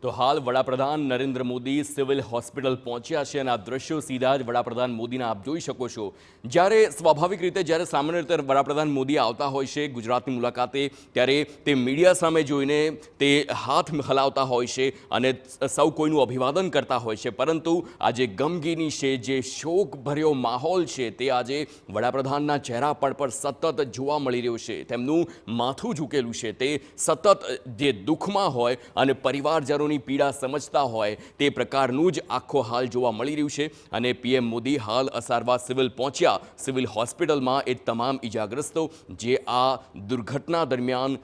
તો હાલ વડાપ્રધાન નરેન્દ્ર મોદી સિવિલ હોસ્પિટલ પહોંચ્યા છે અને આ દ્રશ્યો સીધા જ વડાપ્રધાન મોદીના આપ જોઈ શકો છો। જ્યારે સ્વાભાવિક રીતે જ્યારે સામાન્ય રીતે વડાપ્રધાન મોદી આવતા હોય છે ગુજરાતની મુલાકાતે, ત્યારે તે મીડિયા સામે જોઈને તે હાથ હલાવતા હોય છે અને સૌ કોઈનું અભિવાદન કરતા હોય છે, પરંતુ આજે ગમગીની છે, જે શોકભર્યો માહોલ છે, તે આજે વડાપ્રધાનના ચહેરા પર સતત જોવા મળી રહ્યો છે। તેમનું માથું ઝૂકેલું છે, તે સતત જે દુઃખમાં હોય અને પરિવારજનો પીડા સમજતા હોય તે પ્રકારનું જ આખો હાલ જોવા મળી રહ્યું છે। અને પીએમ મોદી હાલ અસારવા સિવિલ પહોંચ્યા। સિવિલ હોસ્પિટલમાં એ તમામ ઇજાગ્રસ્તો જે આ દુર્ઘટના દરમિયાન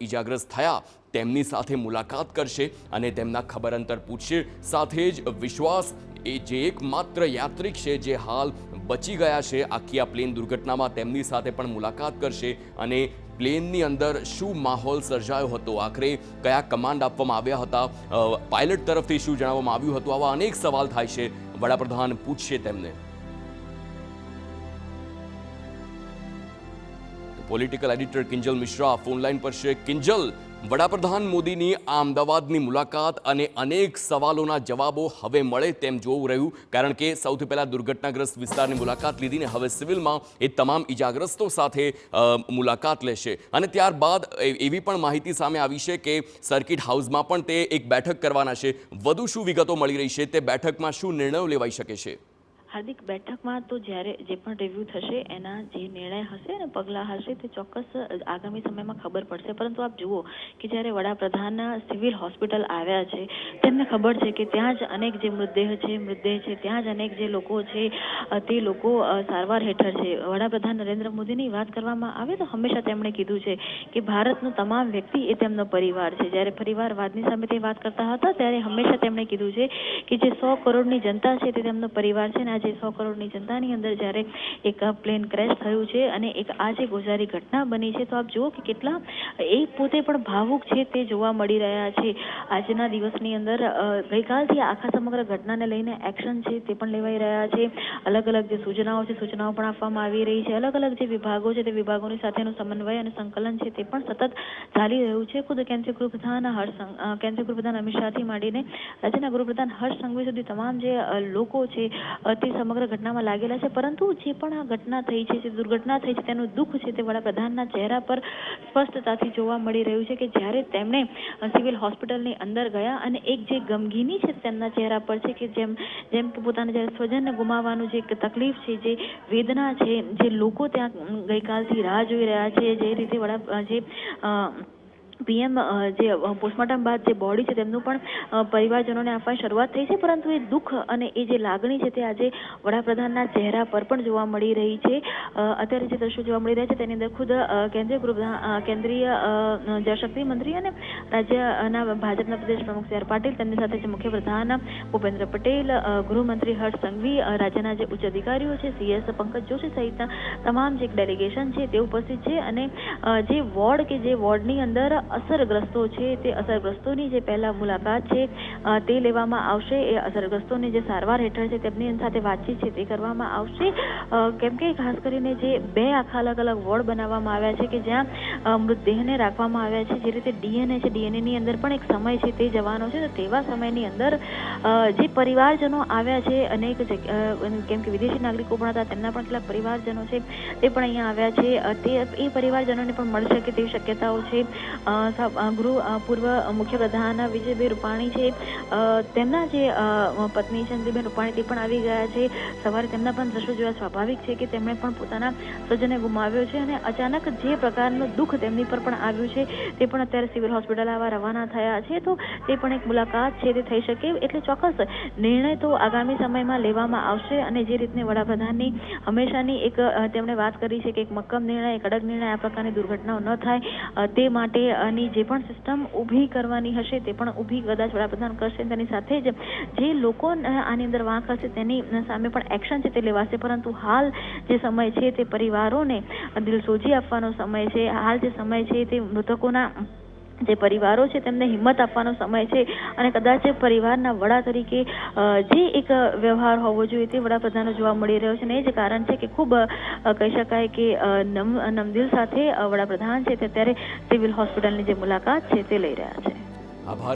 ઇજાગ્રસ્ત થયા તેમની સાથે મુલાકાત કરશે અને તેમના ખબર અંતર પૂછશે। સાથે જ વિશ્વાસ એ જે એકમાત્ર યાત્રિક છે જે હાલ બચી ગયા છે આખી આ પ્લેન દુર્ઘટનામાં, તેમની સાથે પણ મુલાકાત કરશે અને પ્લેનની અંદર શું માહોલ સર્જાયો હતો, આખરે કયા કમાન્ડ આપવામાં આવ્યા હતા, પાયલટ તરફથી શું જણાવવામાં આવ્યું હતું, આવા અનેક સવાલ થાય છે। વડાપ્રધાન પૂછશે તેમને। Political editor Kinjal Mishra phone line પર છે। કિંજલ, વડાપ્રધાન મોદીની આ અમદાવાદની મુલાકાત અને અનેક સવાલોના જવાબો હવે મળે તેમ જોવું રહ્યું, કારણ કે સૌથી પહેલાં દુર્ઘટનાગ્રસ્ત વિસ્તારની મુલાકાત લીધી ને હવે સિવિલમાં એ તમામ ઇજાગ્રસ્તો સાથે મુલાકાત લેશે। અને ત્યારબાદ એવી પણ માહિતી સામે આવી છે કે સર્કિટ હાઉસમાં પણ તે એક બેઠક કરવાના છે। વધુ શું વિગતો મળી રહી છે, તે બેઠકમાં શું નિર્ણયો લેવાઈ શકે છે? હાર્દિક, બેઠકમાં તો જ્યારે જે પણ રિવ્યૂ થશે એના જે નિર્ણય હશે અને પગલાં હશે તે ચોક્કસ આગામી સમયમાં ખબર પડશે। પરંતુ આપ જુઓ કે જ્યારે વડાપ્રધાન સિવિલ હોસ્પિટલ આવ્યા છે તેમને ખબર છે કે ત્યાં જ અનેક જે મૃતદેહ છે, ત્યાં જ અનેક જે લોકો છે તે લોકો સારવાર હેઠળ છે। વડાપ્રધાન નરેન્દ્ર મોદીની વાત કરવામાં આવે તો હંમેશા તેમણે કીધું છે કે ભારતનો તમામ વ્યક્તિ એ તેમનો પરિવાર છે। જ્યારે પરિવારવાદની સામે તે વાત કરતા હતા ત્યારે હંમેશા તેમણે કીધું છે કે જે 100 કરોડની જનતા છે તે તેમનો પરિવાર છે। આજે 100 કરોડની જનતાની અંદર જ્યારે એક પ્લેન ક્રેશ થયું છે અને એક આજે ગોઝારી ઘટના બની છે, તો આપ જુઓ કે કેટલા એ પોતે પણ ભાવુક છે તે જોવા મળી રહ્યા છે। આજના દિવસની અંદર ગઈકાલથી આખા સમગ્ર ઘટનાને લઈને એક્શન છે તે પણ લેવાઈ રહ્યા છે। અલગ અલગ જે સૂચનાઓ છે સૂચનાઓ પણ આપવામાં આવી રહી છે। અલગ અલગ જે વિભાગો છે તે વિભાગોની સાથેનું સમન્વય અને સંકલન છે તે પણ સતત ચાલી રહ્યું છે। ખુદ કેન્દ્રીય ગૃહપ્રધાન અમિત શાહથી માંડીને રાજ્યના ગૃહપ્રધાન હર્ષ સંઘવી સુધી તમામ જે લોકો છે તે સમગ્ર ઘટનામાં લાગેલા છે। પરંતુ જે પણ આ ઘટના થઈ છે, જે દુર્ઘટના થઈ છે, તેનું દુઃખ છે તે વડાપ્રધાનના ચહેરા પર સ્પષ્ટતાથી જોવા મળી રહ્યું છે કે જ્યારે તેમણે સિવિલ હોસ્પિટલની અંદર ગયા અને એક જે ગમગીની છે તેમના ચહેરા પર છે કે જેમ કે પોતાના જ્યારે સ્વજનને ગુમાવવાનું જે તકલીફ છે, જે વેદના છે, જે લોકો ત્યાં ગઈકાલથી રાહ જોઈ રહ્યા છે, જે રીતે પીએમ જે પોસ્ટમોર્ટમ બાદ જે બોડી છે તેમનું પણ પરિવારજનોને આપવાની શરૂઆત થઈ છે, પરંતુ એ દુઃખ અને એ જે લાગણી છે તે આજે વડાપ્રધાનના ચહેરા પર પણ જોવા મળી રહી છે। અત્યારે જે દ્રશ્યો જોવા મળી રહ્યા છે તેની અંદર ખુદ કેન્દ્રીય જળશક્તિ મંત્રી અને રાજ્યના ભાજપના પ્રદેશ પ્રમુખ સી આર પાટીલ, તેમની સાથે જે મુખ્યપ્રધાન ભૂપેન્દ્ર પટેલ, ગૃહમંત્રી હર્ષ સંઘવી, રાજ્યના જે ઉચ્ચ અધિકારીઓ છે, સીએસ પંકજ જોશી સહિતના તમામ જે ડેલિગેશન છે તે ઉપસ્થિત છે। અને જે વોર્ડ કે જે વોર્ડની અંદર અસરગ્રસ્તો છે તે અસરગ્રસ્તોની જે પહેલા મુલાકાત છે તે લેવામાં આવશે। એ અસરગ્રસ્તોની જે સારવાર હેઠળ છે તેમની સાથે વાતચીત છે તે કરવામાં આવશે। કેમ કે ખાસ કરીને જે બે આખા અલગ અલગ વોર્ડ બનાવવામાં આવ્યા છે કે જ્યાં મૃતદેહને રાખવામાં આવ્યા છે, જે રીતે ડીએનએ છે, ડીએનએની અંદર પણ એક સમય છે તે જવાનો છે, તો તેવા સમયની અંદર જે પરિવારજનો આવ્યા છે અનેક કેમ કે વિદેશી નાગરિકો પણ હતા, તેમના પણ કેટલાક પરિવારજનો છે તે પણ અહીંયા આવ્યા છે, તે એ પરિવારજનોને પણ મળી શકે તેવી શક્યતાઓ છે। પૂર્વ મુખ્યપ્રધાન વિજયભાઈ રૂપાણી છે, તેમના જે પત્ની ચંદ્રીબેન રૂપાણી તે પણ આવી ગયા છે। સવારે તેમના પણ દ્રશ્યો જોવા સ્વાભાવિક છે કે તેમણે પણ પોતાના સ્વજનને ગુમાવ્યો છે અને અચાનક જે પ્રકારનું દુઃખ તેમની પર પણ આવ્યું છે તે પણ અત્યારે સિવિલ હોસ્પિટલ આવવા રવાના થયા છે, તો તે પણ એક મુલાકાત છે તે થઈ શકે। એટલે ચોક્કસ નિર્ણય તો આગામી સમયમાં લેવામાં આવશે અને જે રીતને વડાપ્રધાનની હંમેશાની એક તેમણે વાત કરી છે કે એક મક્કમ નિર્ણય, એક અડગ નિર્ણય, આ પ્રકારની દુર્ઘટનાઓ ન થાય તે માટેની જે પણ સિસ્ટમ ઊભી કરવાની હશે તે પણ ઊભી કદાચ વડાપ્રધાન કરશે। તેની સાથે જ જે લોકો આની અંદર વાંક હશે તેની સામે પણ એક્શન છે તે લેવાશે। પરંતુ હાલ જે સમય છે તે પરિવારોને દિલસોજી આપવાનો સમય છે। હાલ જે સમય છે તે મૃતકોના જે પરિવારો છે તેમને હિંમત આપવાનો સમય છે અને કદાચ પરિવારના વડા તરીકે જે એક વ્યવહાર હોવો જોઈએ તે વડાપ્રધાનો જોવા મળી રહ્યો છે અને એ જ કારણ છે કે ખૂબ કહી શકાય કે નમદિલ સાથે વડાપ્રધાન છે તે અત્યારે સિવિલ હોસ્પિટલની જે મુલાકાત છે તે લઈ રહ્યા છે। આભાર।